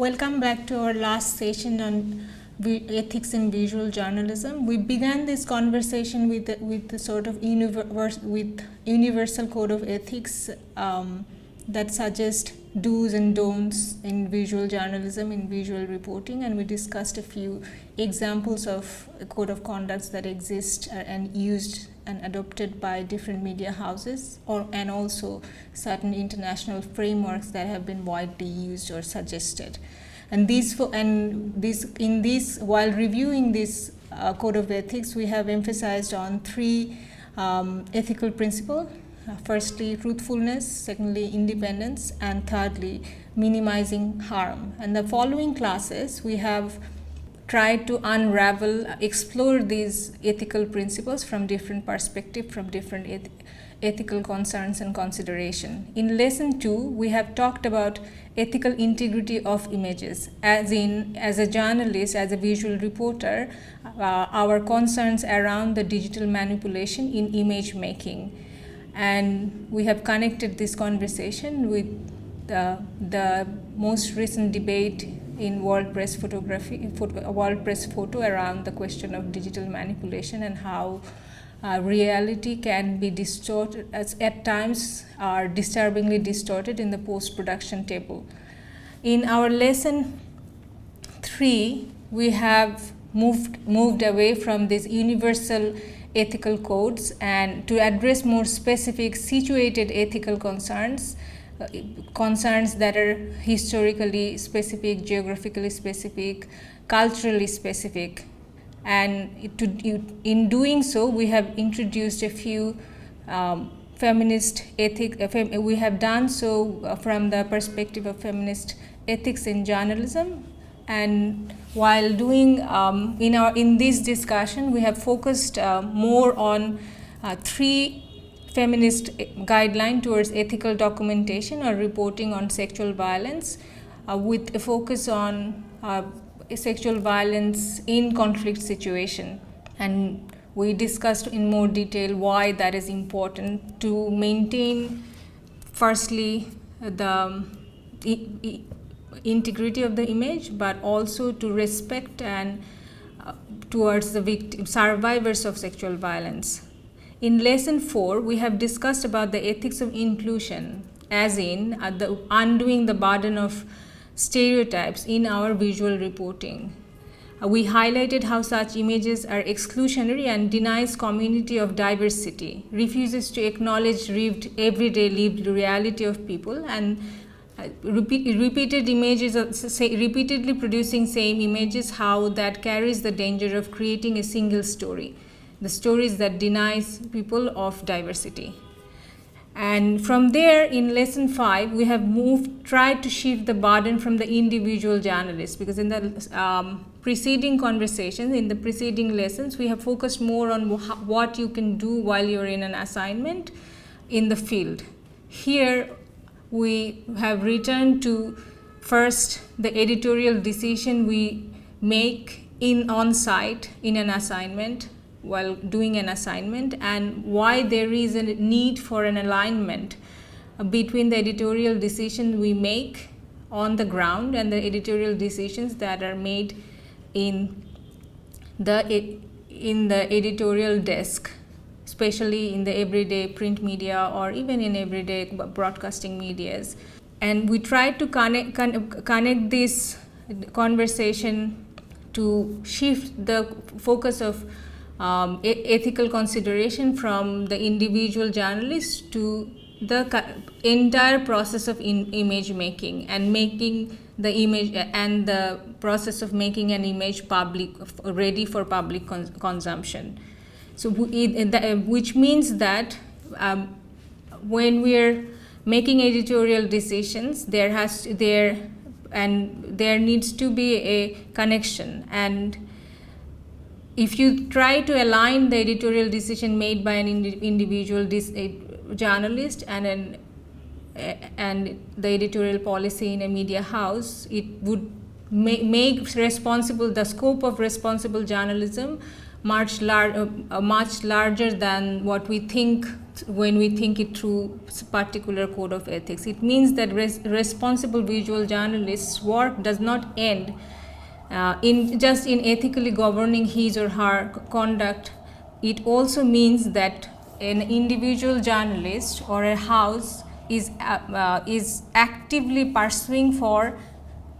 Welcome back to our last session on ethics in visual journalism. We began this conversation with the sort of universal code of ethics that suggests do's and don'ts in visual journalism, in visual reporting, and we discussed a few examples of a code of conducts that exist and used and adopted by different media houses, and also certain international frameworks that have been widely used or suggested. And while reviewing this code of ethics, we have emphasized on three ethical principles. Firstly, truthfulness, secondly, independence, and thirdly, minimizing harm. And the following classes, we have tried to explore these ethical principles from different perspectives, from different ethical concerns and consideration. In lesson 2, we have talked about ethical integrity of images, as a journalist, as a visual reporter, our concerns around the digital manipulation in image making. And we have connected this conversation with the most recent debate in World Press Photo around the question of digital manipulation and how reality can be distorted, at times are disturbingly distorted in the post-production table. In our lesson 3, we have moved away from these universal ethical codes and to address more specific situated ethical concerns that are historically specific, geographically specific, culturally specific. And in doing so, we have introduced a few feminist ethics. We have done so from the perspective of feminist ethics in journalism. And while doing in this discussion, we have focused more on 3 feminist guidelines towards ethical documentation or reporting on sexual violence, with a focus on sexual violence in conflict situation. And we discussed in more detail why that is important to maintain, firstly, the integrity of the image, but also to respect and towards the survivors of sexual violence. In lesson 4, we have discussed about the ethics of inclusion, as in undoing the burden of stereotypes in our visual reporting. We highlighted how such images are exclusionary and denies community of diversity, refuses to acknowledge everyday lived reality of people, and repeatedly producing same images, how that carries the danger of creating a single story, the stories that denies people of diversity. And from there, in lesson 5, we have tried to shift the burden from the individual journalist, because in the preceding conversations, in the preceding lessons, we have focused more on what you can do while you're in an assignment in the field. Here, we have returned to first the editorial decision we make on site in an assignment, while doing an assignment, and why there is a need for an alignment between the editorial decision we make on the ground and the editorial decisions that are made in the editorial desk, especially in the everyday print media or even in everyday broadcasting medias. And we try to connect this conversation to shift the focus of ethical consideration from the individual journalist to the entire process of image making and making the image and the process of making an image ready for public consumption. So which means that when we're making editorial decisions, there needs to be a connection. And if you try to align the editorial decision made by an individual journalist and the editorial policy in a media house, it would make the scope of responsible journalism much larger than what we think when we think it through particular code of ethics. It means that responsible visual journalist's work does not end in ethically governing his or her conduct. It also means that an individual journalist or a house is actively pursuing for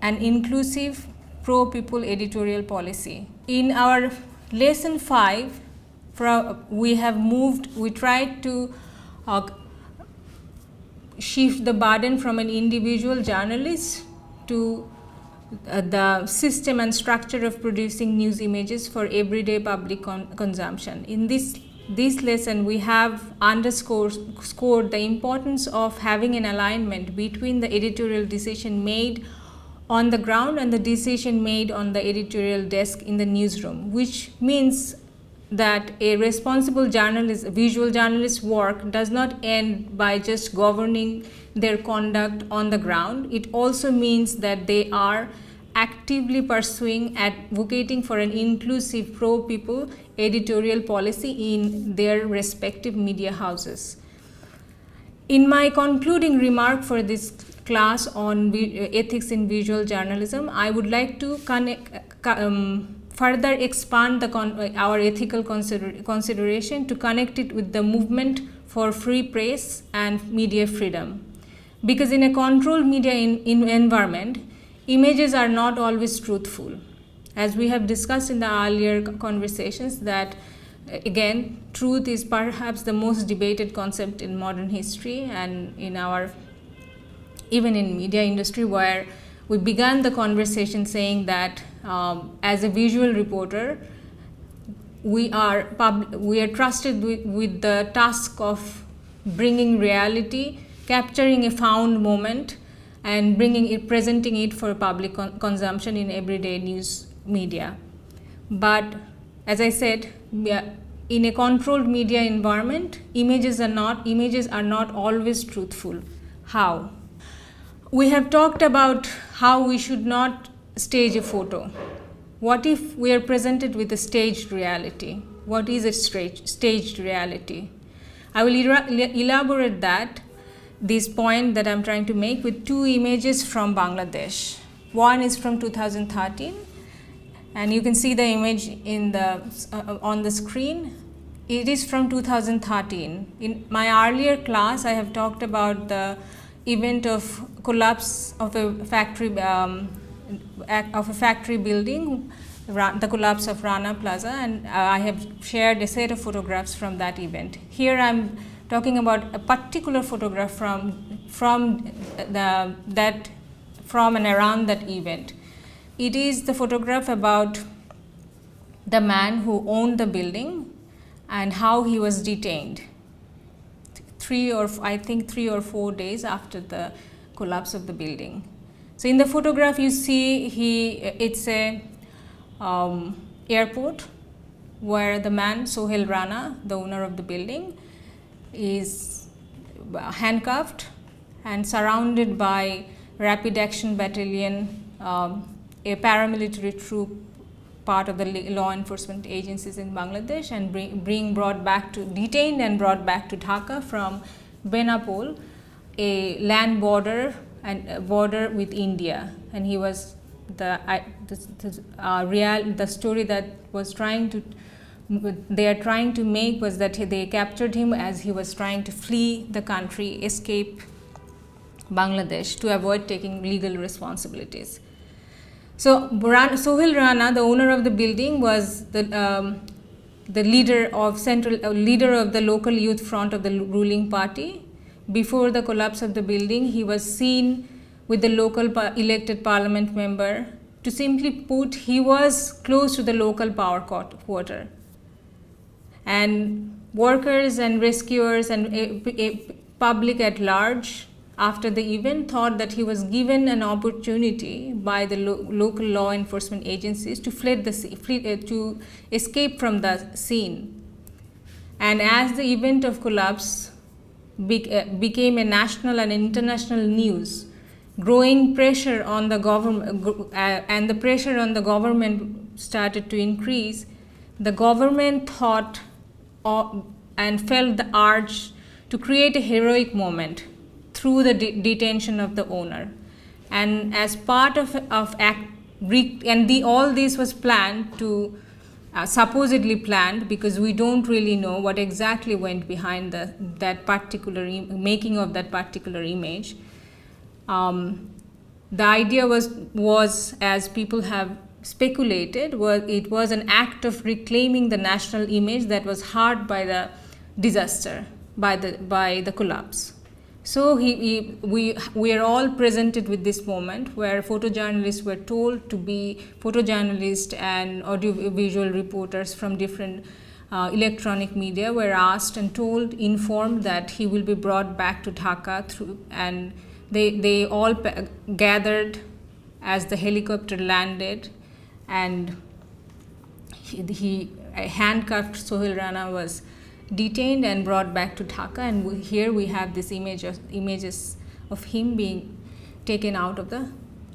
an inclusive pro-people editorial policy. In our lesson 5, we tried to shift the burden from an individual journalist to the system and structure of producing news images for everyday public consumption. In this lesson, we have underscored the importance of having an alignment between the editorial decision made on the ground and the decision made on the editorial desk in the newsroom, which means that a responsible visual journalist's work does not end by just governing their conduct on the ground. It also means that they are actively pursuing, advocating for an inclusive pro-people editorial policy in their respective media houses. In my concluding remark for this class on ethics in visual journalism, I would like to further expand our ethical consideration to connect it with the movement for free press and media freedom. Because in a controlled media environment, images are not always truthful. As we have discussed in the earlier conversations, that again, truth is perhaps the most debated concept in modern history and even in media industry, where we began the conversation saying that as a visual reporter, we are trusted with the task of bringing reality, capturing a found moment, and presenting it for public consumption in everyday news media. But as I said, in a controlled media environment, images are not always truthful. How? We have talked about how we should not stage a photo. What if we are presented with a staged reality? What is a staged reality? I will elaborate this point that I'm trying to make with 2 images from Bangladesh. One is from 2013, and you can see the image on the screen. It is from 2013. In my earlier class, I have talked about the event of collapse of a factory building, the collapse of Rana Plaza, and I have shared a set of photographs from that event. Here I'm talking about a particular photograph from and around that event. It is the photograph about the man who owned the building and how he was detained 3 or 4 days after the collapse of the building. So in the photograph you see it's a airport where the man Sohail Rana, the owner of the building, is handcuffed and surrounded by Rapid Action Battalion, a paramilitary troop, part of the law enforcement agencies in Bangladesh, and detained and brought back to Dhaka from Benapole, a land border with India. And he was the story that they are trying to make was that they captured him as he was trying to flee the country, escape Bangladesh to avoid taking legal responsibilities. So Sohail Rana, the owner of the building, was the leader of the local youth front of the ruling party. Before the collapse of the building, he was seen with the local elected parliament member. To simply put, he was close to the local power quarter. And workers and rescuers and a public at large, after the event, thought that he was given an opportunity by the local law enforcement agencies to to escape from the scene. And as the event of collapse became a national and international news, growing pressure on the government and the pressure on the government started to increase, the government thought and felt the urge to create a heroic moment through the detention of the owner. And as part of act, and all this was planned to supposedly planned, because we don't really know what exactly went behind that particular making of that particular image. The idea was, as people have speculated, it was an act of reclaiming the national image that was hurt by the disaster, by the collapse. So we are all presented with this moment where photojournalists were told to be photojournalists, and audiovisual reporters from different electronic media were asked and informed that he will be brought back to Dhaka and they all gathered as the helicopter landed, and he handcuffed Sohail Rana was detained and brought back to Dhaka, and here we have this images of him being taken out of the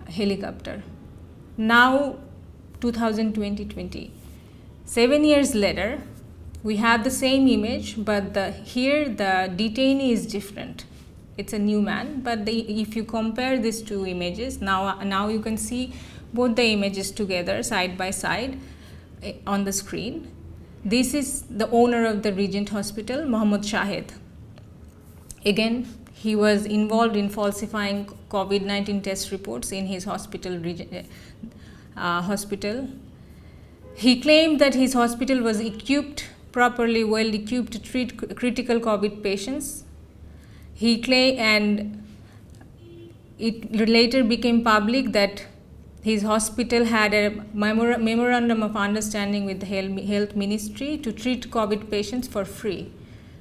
helicopter. Now 2020, 7 years later, we have the same image, but here the detainee is different. It's a new man, but if you compare these two images, now you can see both the images together side by side on the screen. This is the owner of the Regent Hospital, Mohammad Shahid. Again, he was involved in falsifying COVID-19 test reports in his hospital. He claimed that his hospital was properly well equipped to treat critical COVID patients. He claimed, and it later became public that his hospital had a memorandum of understanding with the health ministry to treat COVID patients for free.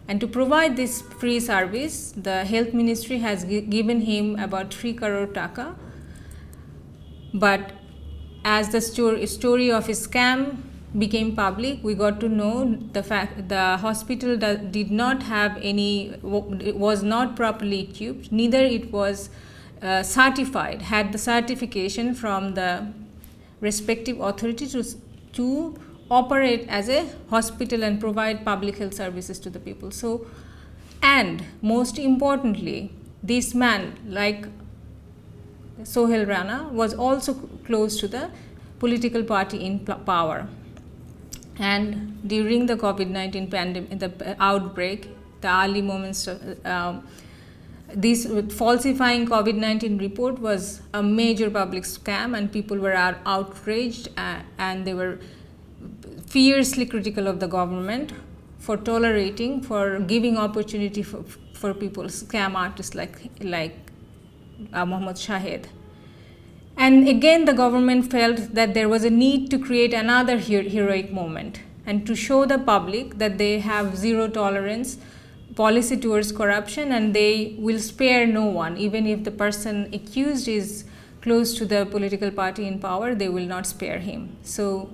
And to provide this free service, the health ministry has given him about 3 crore taka. But as the story of his scam became public, we got to know the fact the hospital did not have was not properly equipped, neither it was certified, had the certification from the respective authority to operate as a hospital and provide public health services to the people. So, and most importantly, this man, like Sohail Rana, was also close to the political party in power. And during the COVID-19 pandemic, the outbreak, the early moments of this falsifying COVID-19 report was a major public scam, and people were outraged and they were fiercely critical of the government for giving opportunity for people, scam artists like Mohammad Shahid. And again, the government felt that there was a need to create another heroic moment and to show the public that they have zero tolerance policy towards corruption, and they will spare no one. Even if the person accused is close to the political party in power, they will not spare him. So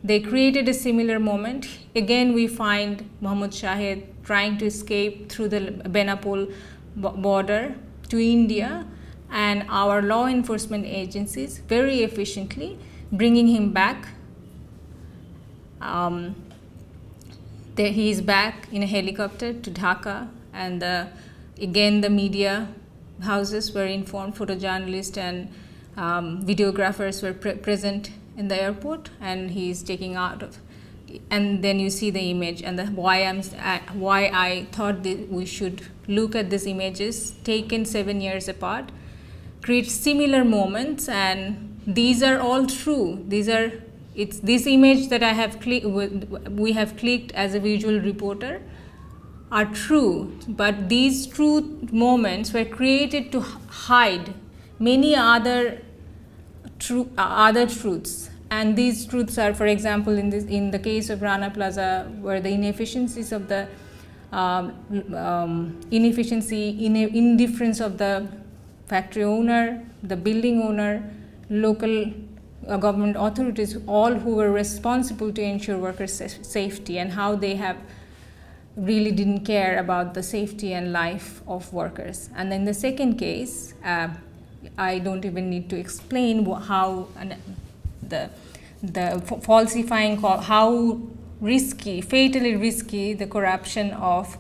they created a similar moment. Again, we find Mohammad Shahid trying to escape through the Benapole border to India, and our law enforcement agencies very efficiently bringing him back. He is back in a helicopter to Dhaka, and again the media houses were informed, photojournalists and videographers were present in the airport, and he is taking out of. And then you see the image, and why I thought that we should look at these images taken 7 years apart, create similar moments, and these are all true. It's this image that we have clicked as a visual reporter are true, but these true moments were created to hide many other truths. And these truths are, for example, in the case of Rana Plaza, where the inefficiencies of the indifference of the factory owner, the building owner, local government authorities, all who were responsible to ensure workers' safety, and how they have really didn't care about the safety and life of workers. And in the second case, I don't even need to explain how the falsifying, how risky, fatally risky the corruption of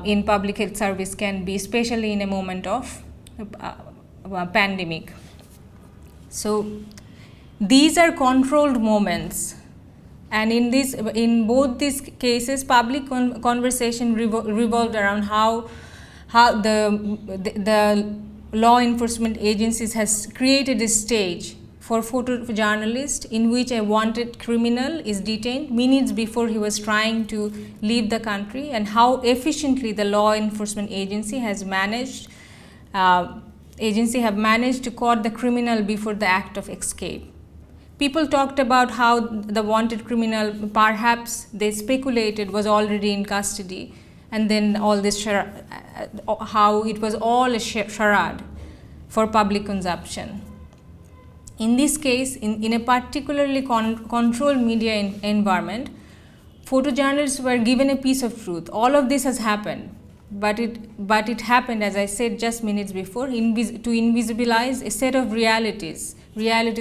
in public health service can be, especially in a moment of pandemic. So these are controlled moments, and in both these cases, public conversation revolved around how the law enforcement agencies has created a stage for photojournalist in which a wanted criminal is detained minutes before he was trying to leave the country, and how efficiently the law enforcement agency has managed to caught the criminal before the act of escape. People talked about how the wanted criminal, perhaps they speculated, was already in custody, and then all this how it was all a charade for public consumption. In this case, in a particularly controlled media environment, photojournalists were given a piece of truth. All of this has happened, but it happened, as I said just minutes before, to invisibilize a set of realities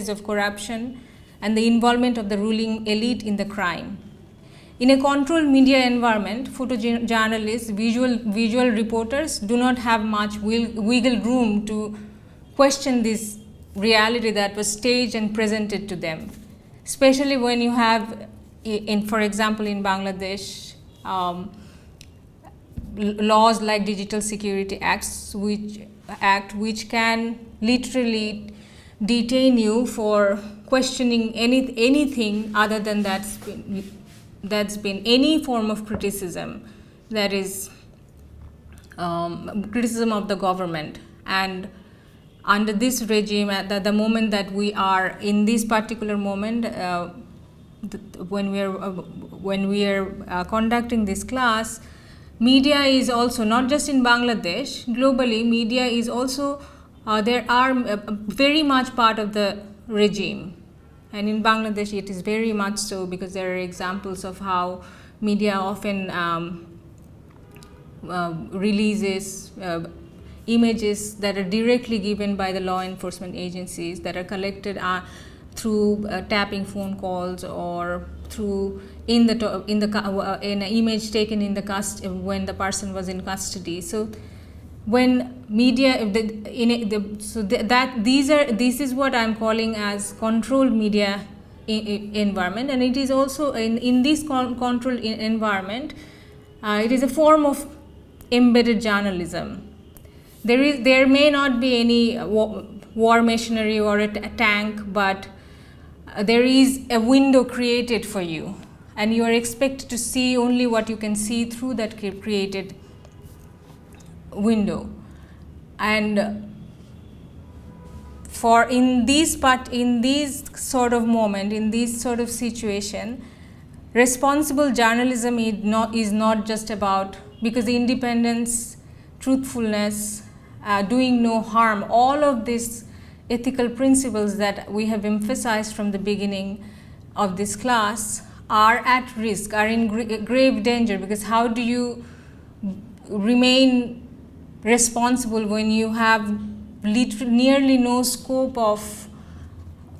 of corruption and the involvement of the ruling elite in the crime. In a controlled media environment, photojournalists, visual reporters do not have much wiggle room to question this reality that was staged and presented to them, especially when you have, for example, in Bangladesh, laws like Digital Security Acts, which can literally detain you for questioning anything other than that's been any form of criticism, that is criticism of the government. And under this regime, at the moment that we are in this particular moment, when we are conducting this class, media is also, not just in Bangladesh, globally, media is also, there are very much part of the regime. And in Bangladesh, it is very much so, because there are examples of how media often releases images that are directly given by the law enforcement agencies, that are collected through tapping phone calls, or through in an image taken in the when the person was in custody. So when media, this is what I'm calling as controlled media environment, and it is also in this controlled environment, it is a form of embedded journalism. There may not be any war machinery or a tank, but there is a window created for you, and you are expected to see only what you can see through that created window. And for in this sort of moment, in this sort of situation, responsible journalism is not just about, because independence, truthfulness, doing no harm, all of these ethical principles that we have emphasized from the beginning of this class are at risk, are in grave danger, because how do you remain responsible when you have nearly no scope of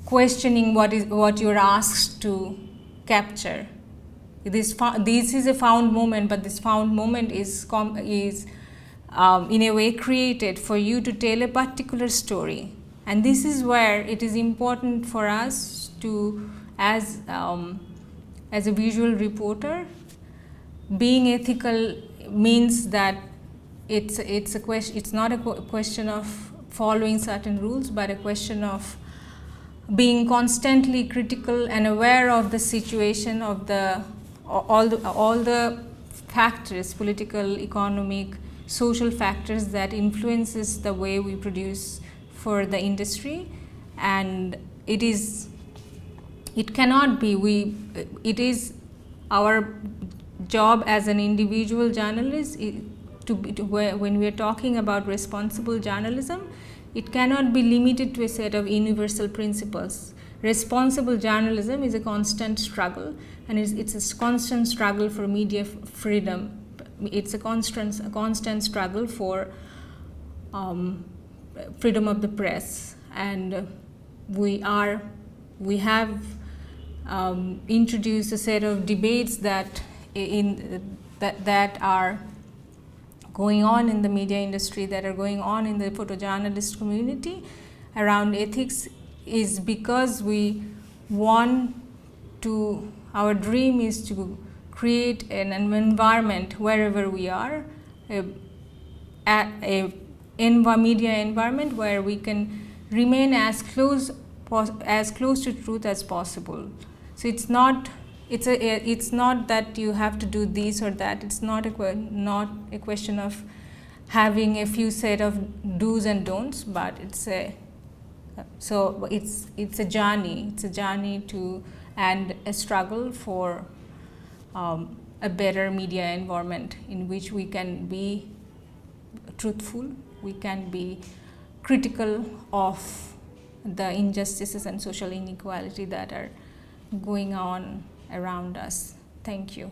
questioning what you're asked to capture? This is a found moment, but this found moment is in a way created for you to tell a particular story. And this is where it is important for us to, as a visual reporter, being ethical means that it's not a question of following certain rules, but a question of being constantly critical and aware of the situation, of all the factors, political, economic, social factors that influences the way we produce for the industry. And it is our job as an individual journalist when we are talking about responsible journalism, it cannot be limited to a set of universal principles. Responsible journalism is a constant struggle, and it's a constant struggle for media freedom. It's a constant struggle for freedom of the press, and we have introduced a set of debates that are going on in the media industry, that are going on in the photojournalist community around ethics, is because we want to, our dream is to create an environment wherever we are, a media environment where we can remain as close to truth as possible. So it's not that you have to do this or that. It's not a question of having a few set of do's and don'ts, but it's a journey. It's a journey to, and a struggle for a better media environment in which we can be truthful, we can be critical of the injustices and social inequality that are going on around us. Thank you.